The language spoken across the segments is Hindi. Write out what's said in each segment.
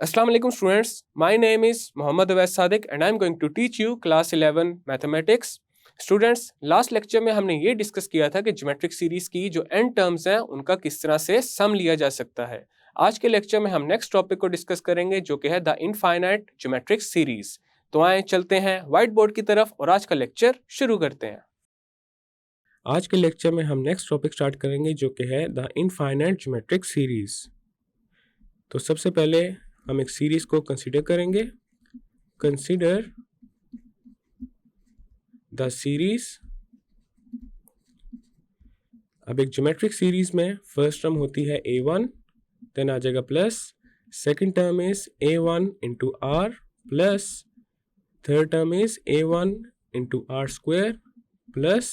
Assalamu alaikum students. My name is Mohammad Awais Sadiq and I am going to teach you class 11 mathematics. Students, last lecture में हमने ये डिस्कस किया था कि ज्योमेट्रिक सीरीज की जो एन टर्म्स हैं उनका किस तरह से सम लिया जा सकता है। आज के लेक्चर में हम नेक्स्ट टॉपिक को डिस्कस करेंगे जो कि है द इनफाइनाइट ज्योमेट्रिक सीरीज। तो आए चलते हैं व्हाइट बोर्ड की तरफ और आज का लेक्चर शुरू करते हैं। आज के लेक्चर में हम नेक्स्ट टॉपिक स्टार्ट करेंगे जो कि है द इनफाइनाइट ज्योमेट्रिक सीरीज। तो सबसे पहले हम एक सीरीज को कंसीडर करेंगे। Consider the series. अब एक ज्योमेट्रिक सीरीज में फर्स्ट टर्म होती है a1, देन आ जाएगा plus, second term is a1 into r plus, third term is a1 into r square plus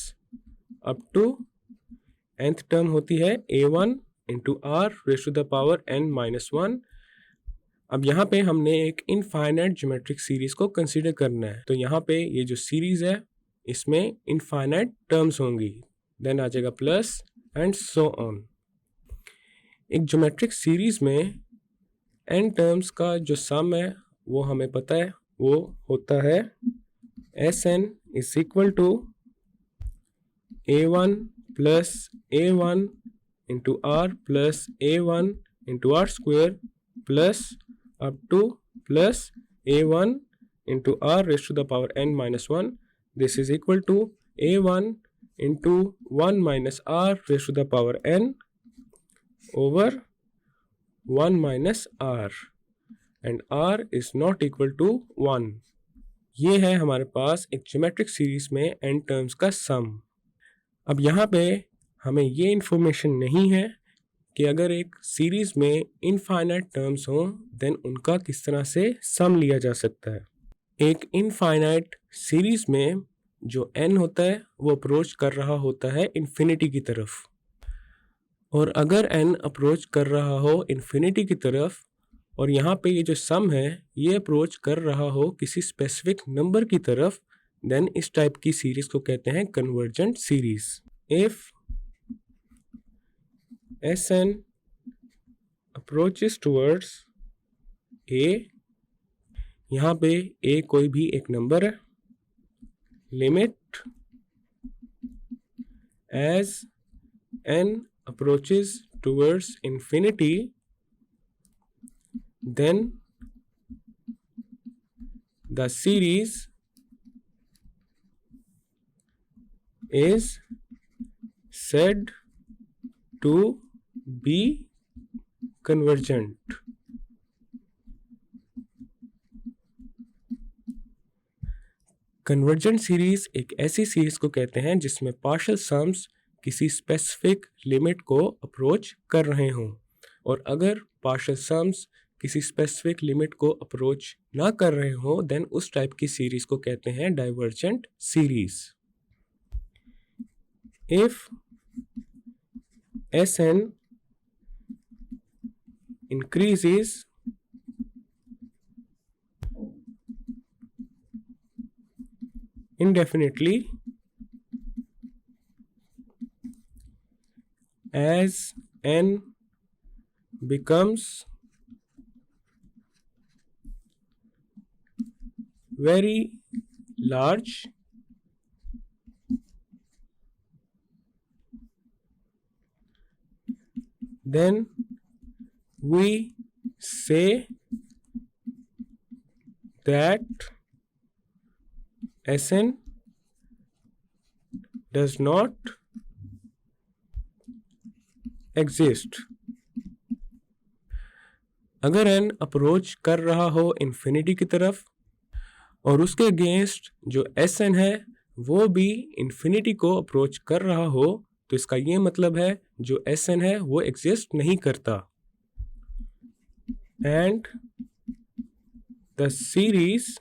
up to nth term होती है a1 into r raise to the power n minus 1। अब यहाँ पे हमने एक इनफाइनाइट ज्योमेट्रिक सीरीज को कंसीडर करना है, तो यहाँ पे ये जो सीरीज है इसमें इनफाइनाइट टर्म्स होंगी, देन आ जाएगा प्लस एंड सो ऑन। एक ज्योमेट्रिक सीरीज में n टर्म्स का जो सम है वो हमें पता है, वो होता है Sn is equal to a1 plus a1 into r plus a1 into r square plus up to plus a1 into r raised to the power n minus 1. This is equal to a1 into 1 minus r raised to the power n over 1 minus r, and r is not equal to 1. ये है हमारे पास एक ज्योमेट्रिक सीरीज में n टर्म्स का सम। अब यहाँ पे हमें ये इंफॉर्मेशन नहीं है कि अगर एक सीरीज में इनफाइनाइट टर्म्स हों देन उनका किस तरह से सम लिया जा सकता है। एक इनफाइनाइट सीरीज में जो n होता है वो अप्रोच कर रहा होता है इन्फिनिटी की तरफ, और अगर n अप्रोच कर रहा हो इन्फिनिटी की तरफ और यहाँ पे ये जो सम है ये अप्रोच कर रहा हो किसी स्पेसिफिक नंबर की तरफ, देन इस टाइप की सीरीज को कहते हैं convergent series. If Sn approaches towards a, यहाँ पे a कोई भी एक नंबर है, limit as n approaches towards infinity, then the series is said to be convergent। Convergent series एक ऐसी सीरीज को कहते हैं जिसमें पार्शियल सम्स किसी स्पेसिफिक लिमिट को अप्रोच कर रहे हों, और अगर पार्शियल सम्स किसी स्पेसिफिक लिमिट को अप्रोच ना कर रहे हों देन उस टाइप की सीरीज को कहते हैं divergent series. If Sn increases indefinitely as n becomes very large, then we say that Sn does not exist। अगर n अप्रोच कर रहा हो इन्फिनिटी की तरफ और उसके अगेंस्ट जो Sn है वो भी इन्फिनिटी को अप्रोच कर रहा हो, तो इसका ये मतलब है जो Sn है वो एग्जिस्ट नहीं करता, and the series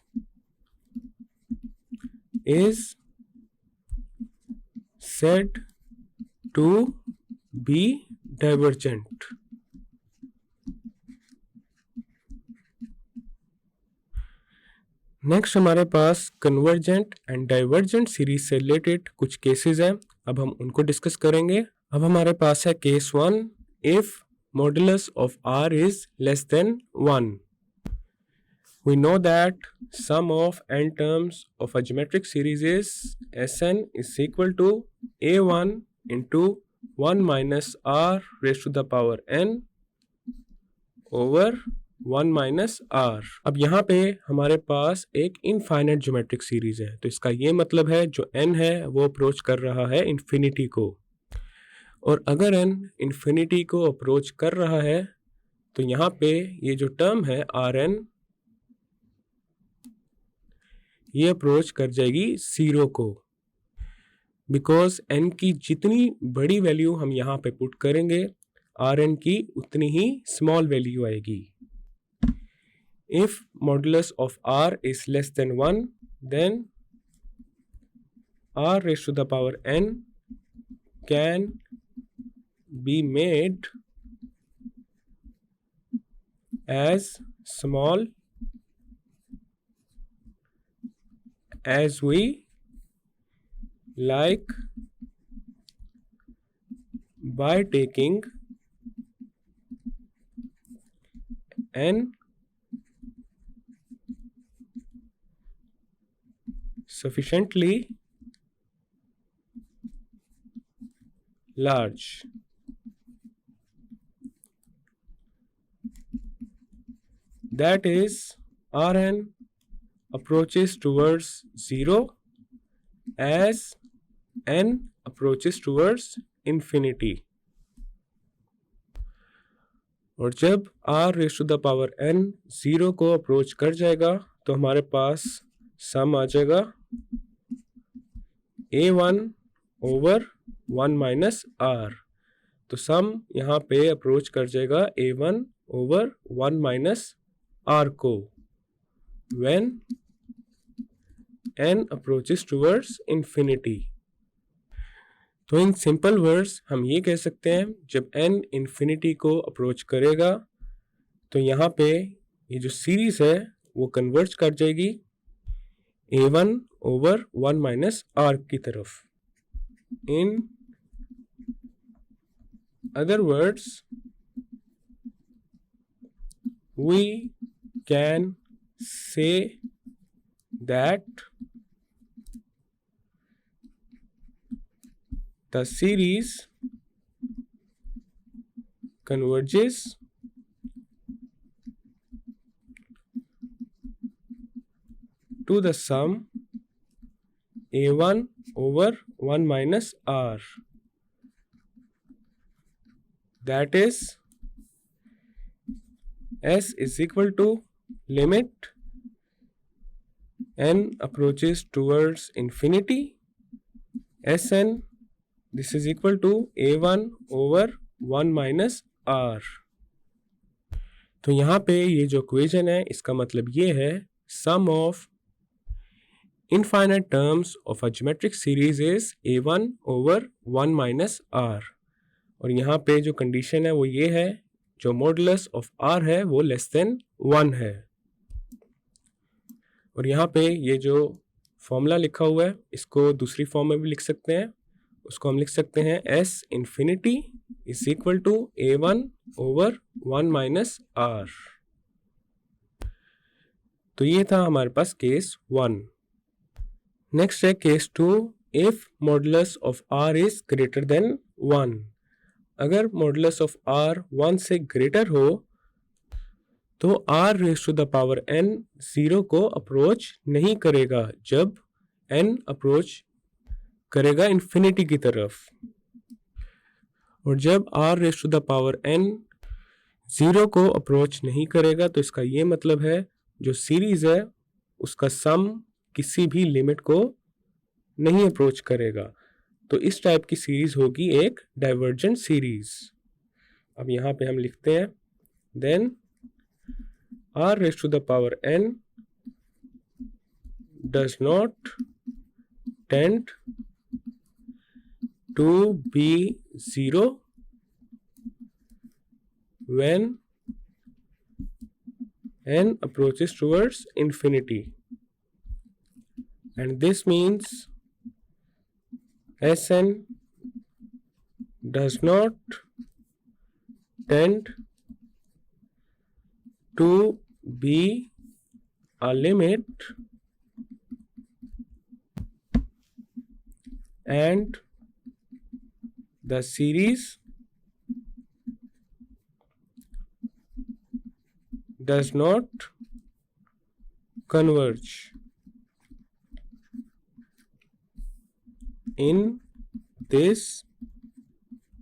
is said to be divergent. Next हमारे पास कन्वर्जेंट एंड डाइवर्जेंट सीरीज से रिलेटेड कुछ केसेस हैं, अब हम उनको डिस्कस करेंगे। अब हमारे पास है case 1, if modulus of r is less than 1। We know that sum of n terms of a geometric series is Sn is equal to a1 into 1 minus r raised to the power n over 1 minus r. अब यहाँ पे हमारे पास एक इनफाइनाइट ज्योमेट्रिक सीरीज है, तो इसका ये मतलब है जो n है वो अप्रोच कर रहा है इन्फिनिटी को, और अगर n इन्फिनिटी को अप्रोच कर रहा है तो यहाँ पे ये जो टर्म है Rn ये अप्रोच कर जाएगी 0 को, बिकॉज n की जितनी बड़ी वैल्यू हम यहाँ पे पुट करेंगे Rn की उतनी ही स्मॉल वैल्यू आएगी। If modulus of r is less than 1, then r raised to the power n can be made as small as we like by taking n sufficiently large. That is, Rn approaches towards 0 as n approaches towards infinity. और जब r raised to the power n 0 को अप्रोच कर जाएगा तो हमारे पास सम आ जाएगा a1 ओवर 1 माइनस r। तो सम यहाँ पे अप्रोच कर जाएगा a1 ओवर 1 माइनस r को when n approaches towards infinity। तो इन सिंपल वर्ड्स हम ये कह सकते हैं जब n इन्फिनिटी को अप्रोच करेगा तो यहाँ पे ये जो सीरीज है वो कन्वर्ज कर जाएगी a1 ओवर 1 माइनस r की तरफ। In other words we can say that the series converges to the sum a1 over 1 minus r, that is s is equal to limit n approaches towards infinity Sn, this is equal to a1 over 1 minus r। तो यहाँ पे ये जो इक्वेशन है इसका मतलब ये है sum of infinite terms of a geometric series is a1 over 1 minus r, और यहाँ पे जो कंडीशन है वो ये है जो मॉडुलस ऑफ r है वो लेस देन 1 है। और यहाँ पे ये जो फॉर्मूला लिखा हुआ है इसको दूसरी फॉर्म में भी लिख सकते हैं, उसको हम लिख सकते हैं s infinity is equal to a1 over 1 minus r। तो ये था हमारे पास केस 1। नेक्स्ट है case 2, if modulus of r is greater than 1। अगर मॉडुलस ऑफ r 1 से ग्रेटर हो तो r raise to the power n 0 को अप्रोच नहीं करेगा जब n अप्रोच करेगा इन्फिनिटी की तरफ, और जब r raise to the power n 0 को अप्रोच नहीं करेगा तो इसका ये मतलब है जो सीरीज है उसका सम किसी भी लिमिट को नहीं अप्रोच करेगा। तो इस टाइप की सीरीज होगी एक डाइवर्जेंट सीरीज। अब यहाँ पे हम लिखते हैं then r raised to the power n does not tend to be 0 when n approaches towards infinity, and this means Sn does not tend to be a limit and the series does not converge. In this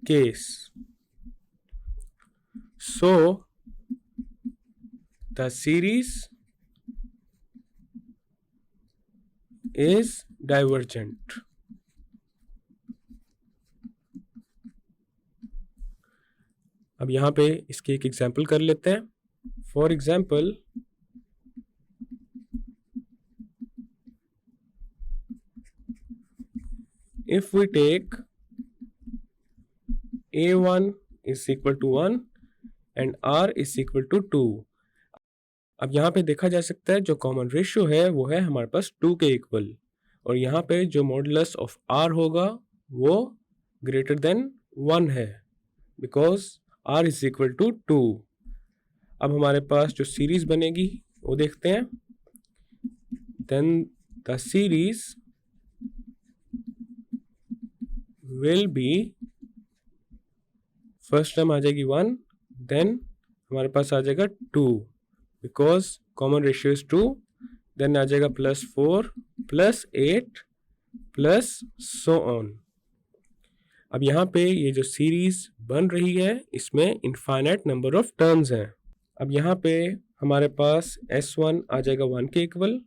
case, so the series is divergent. अब यहाँ पे इसके एक एग्जाम्पल कर लेते हैं. For example, if we take a1 is equal to 1 and r is equal to 2. अब यहाँ पे देखा जा सकता है जो कॉमन रेशियो है वो है हमारे पास 2 के इक्वल, और यहाँ पे जो मॉडुलस ऑफ r होगा वो ग्रेटर देन 1 है because r is equal to 2. अब हमारे पास जो सीरीज बनेगी वो देखते हैं. Then the series will be, first term आ जाएगी 1, देन हमारे पास आ जाएगा 2 because common ratio is 2, then आ जाएगा +4 +8 प्लस सो ऑन. अब यहाँ पे ये जो सीरीज बन रही है इसमें इनफाइनाइट नंबर ऑफ टर्म्स हैं. अब यहाँ पे हमारे पास S1 आ जाएगा 1 के इक्वल,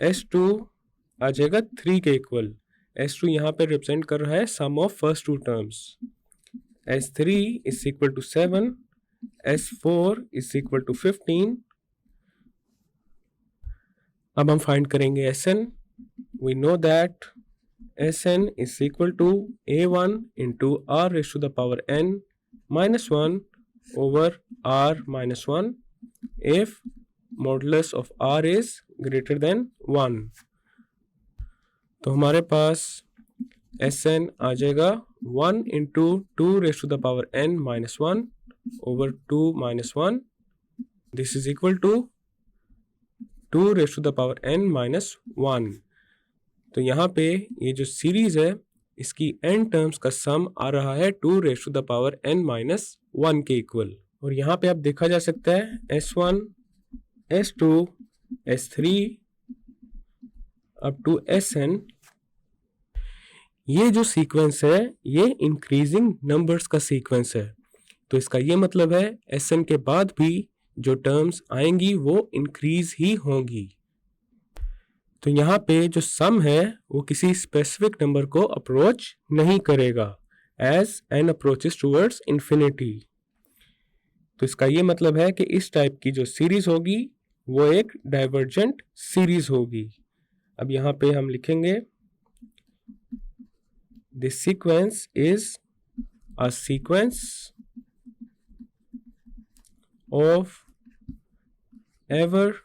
S2 आ जाएगा 3 के इक्वल. S2 यहाँ पे रिप्रेजेंट कर रहा है sum of first two terms. S3 is equal to 7, S4 is equal to 15. अब हम फाइंड करेंगे Sn. We know that Sn is equal to a1 into r raised to the power n minus 1 over r minus 1 if modulus of r is greater than 1. तो हमारे पास Sn आ जाएगा 1 into 2 raised to the power n minus 1 over 2 minus 1. This is equal to 2 raised to the power n minus 1. तो यहाँ पे ये जो सीरीज है इसकी n टर्म्स का सम आ रहा है 2 raise to the power n minus 1 के इक्वल. और यहाँ पे आप देखा जा सकता है S1, S2, S3 up to Sn. ये जो सीक्वेंस है ये इंक्रीजिंग नंबर्स का सीक्वेंस है. तो इसका ये मतलब है Sn के बाद भी जो टर्म्स आएंगी वो इंक्रीज ही होंगी. तो यहाँ पे जो सम है वो किसी स्पेसिफिक नंबर को अप्रोच नहीं करेगा as n approaches towards infinity. तो इसका ये मतलब है कि इस टाइप की जो सीरीज होगी वो एक डाइवर्जेंट सीरीज होगी. अब यहाँ पे हम लिखेंगे this sequence is a sequence of ever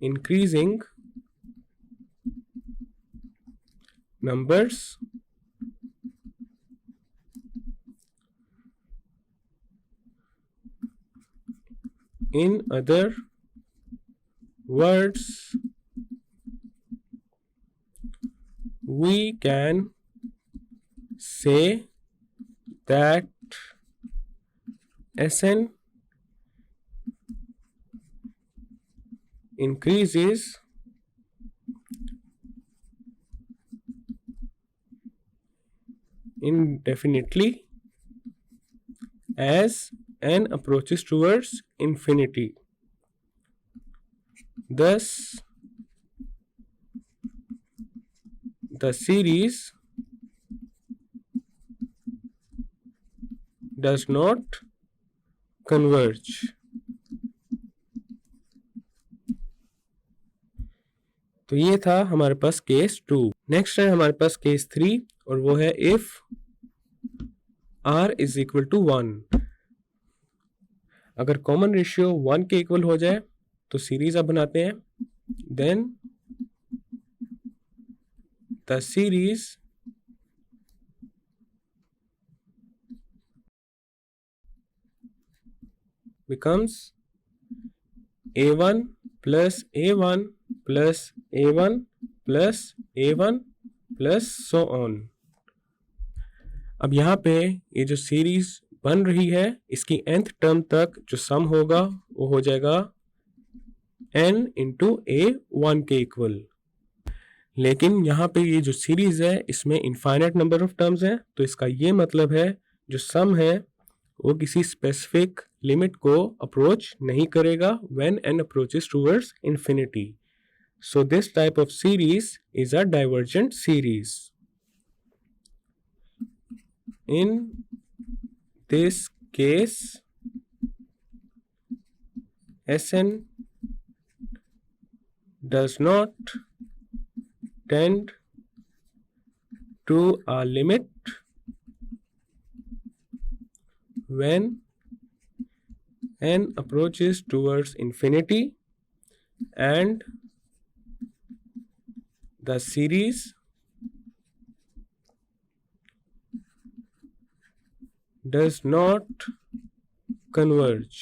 increasing numbers in other words we can say that Sn increases indefinitely as n approaches towards infinity. Thus, the series does not converge. तो ये था हमारे पास केस 2. नेक्स्ट है हमारे पास केस 3 और वो है if r is equal to 1. अगर कॉमन रेशियो 1 के इक्वल हो जाए तो सीरीज आप बनाते हैं. Then the series becomes a1 plus a1 plus a1 plus a1 plus so on। अब यहाँ पे ये जो सीरीज बन रही है इसकी nth टर्म तक जो सम होगा वो हो जाएगा n इंटू a1 के इक्वल। लेकिन यहाँ पे ये जो सीरीज है इसमें इनफाइनाइट नंबर ऑफ टर्म्स हैं, तो इसका ये मतलब है जो सम है वो किसी स्पेसिफिक लिमिट को अप्रोच नहीं करेगा when n approaches towards infinity. So this type of series is a divergent series. In this case, Sn does not tend to a limit when n approaches towards infinity, and the series does not converge।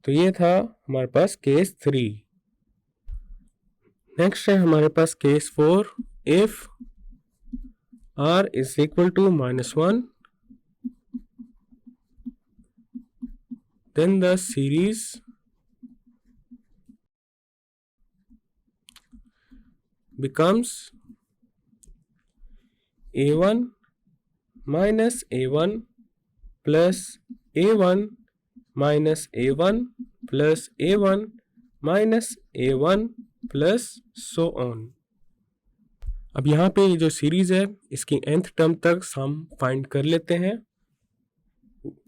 तो ये था हमारे पास केस 3। नेक्स्ट है हमारे पास case 4। If r is equal to -1 then the series becomes a1 minus a1 plus a1 minus a1 plus a1 minus a1 plus so on। अब यहाँ पे ये जो सीरीज है इसकी nth टर्म तक हम फाइंड कर लेते हैं।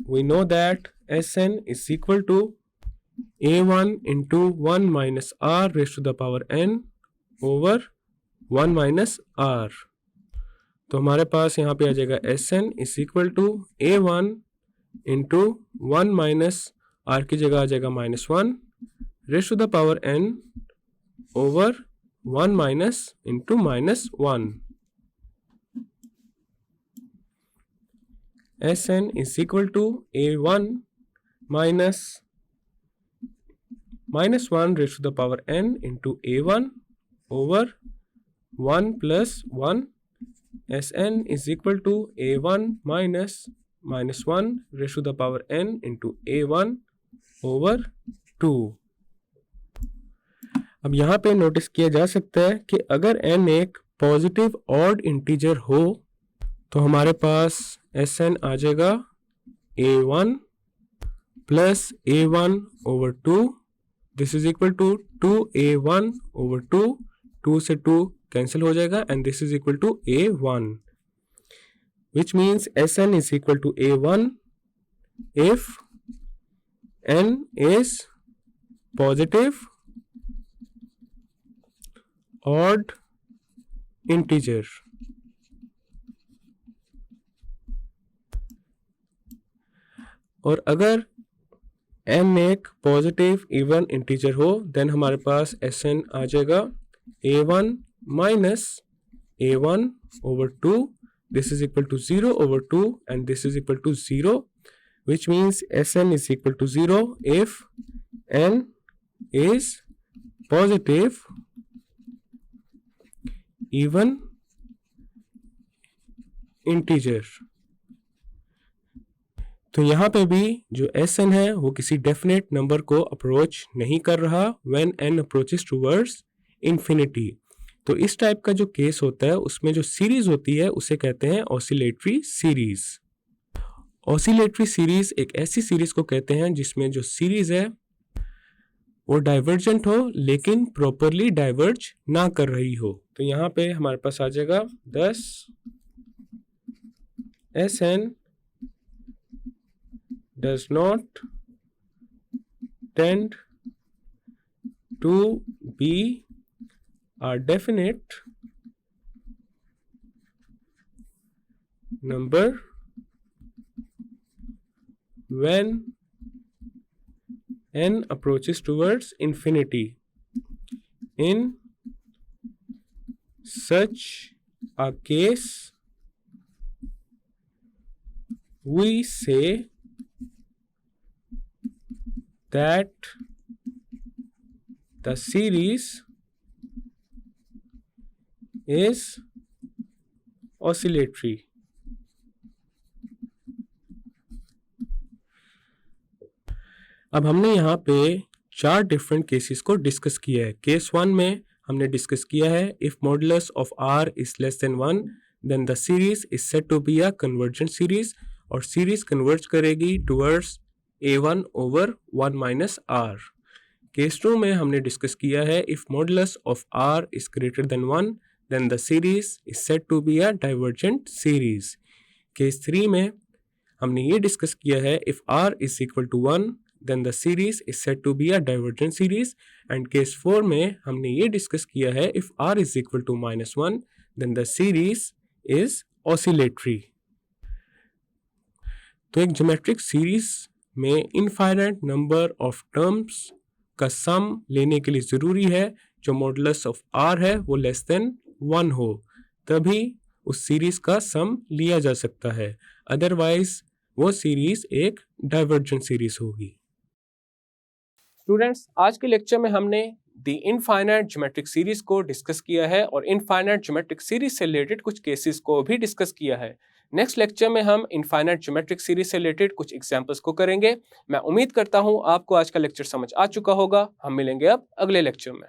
We know that Sn is equal to a1 into 1 minus r raised to the power n over 1 minus r। तो हमारे पास यहाँ पे आ जाएगा Sn is equal to a1 into 1 minus r की जगह आ जाएगा -1 raise to the power n over 1 minus into -1। Sn is equal to a1 minus -1 raise to the power n into a1 over 1 plus 1। Sn is equal to a1 minus -1 raised to the power n into a1 over 2। अब यहाँ पे नोटिस किया जा सकता है कि अगर n एक पॉजिटिव ऑड इंटीजर हो तो हमारे पास Sn आ जाएगा a1 plus a1 over 2। This is equal to 2a1 over 2। 2 से 2 कैंसिल हो जाएगा and this is equal to a1, which means Sn is equal to a1 if n is positive odd integer. और अगर n एक पॉजिटिव इवन इंटीजर हो देन हमारे पास Sn आ जाएगा a1 minus a1 over 2। this is equal to 0 over 2 and this is equal to 0, which means Sn is equal to 0 if n is positive even integer। तो यहाँ पे भी जो Sn है वो किसी डेफिनेट नंबर को अप्रोच नहीं कर रहा when n approaches towards infinity। तो इस टाइप का जो केस होता है उसमें जो सीरीज होती है उसे कहते हैं ऑसिलेटरी सीरीज। ऑसिलेटरी सीरीज एक ऐसी सीरीज को कहते हैं जिसमें जो सीरीज है वो डाइवर्जेंट हो लेकिन प्रॉपरली डाइवर्ज ना कर रही हो। तो यहाँ पे हमारे पास आ जाएगा 10 Sn does not tend to be a definite number when n approaches towards infinity। In such a case we say that the series is oscillatory. अब हमने यहाँ पे 4 डिफरेंट केसेस को डिस्कस किया है. केस 1 में हमने डिस्कस किया है if modulus of r is less than 1 then the series is said to be a convergent series, और सीरीज कन्वर्ज करेगी towards a1 over 1 minus r. Case 2 में हमने डिस्कस किया है if modulus of r is greater than 1 then the series is said to be a divergent series. Case 3 में हमने ये डिस्कस किया है if r is equal to 1 then the series is said to be a divergent series, and case 4 में हमने ये डिस्कस किया है if r is equal to -1 then the series is oscillatory. तो एक ज्योमेट्रिक सीरीज में इनफाइनाइट नंबर ऑफ टर्म्स का सम लेने के लिए ज़रूरी है जो मॉडुलस ऑफ r है वो लेस देन 1 हो, तभी उस सीरीज का सम लिया जा सकता है, अदरवाइज वो सीरीज एक डाइवर्जेंट सीरीज होगी. स्टूडेंट्स, आज के लेक्चर में हमने द इनफाइनाइट ज्योमेट्रिक सीरीज को डिस्कस किया है और इनफाइनाइट ज्योमेट्रिक सीरीज से रिलेटेड कुछ केसेस को भी डिस्कस किया है. नेक्स्ट लेक्चर में हम इनफाइनाइट ज्योमेट्रिक सीरीज से रिलेटेड कुछ एग्जांपल्स को करेंगे. मैं उम्मीद करता हूं आपको आज का लेक्चर समझ आ चुका होगा. हम मिलेंगे अब अगले लेक्चर में.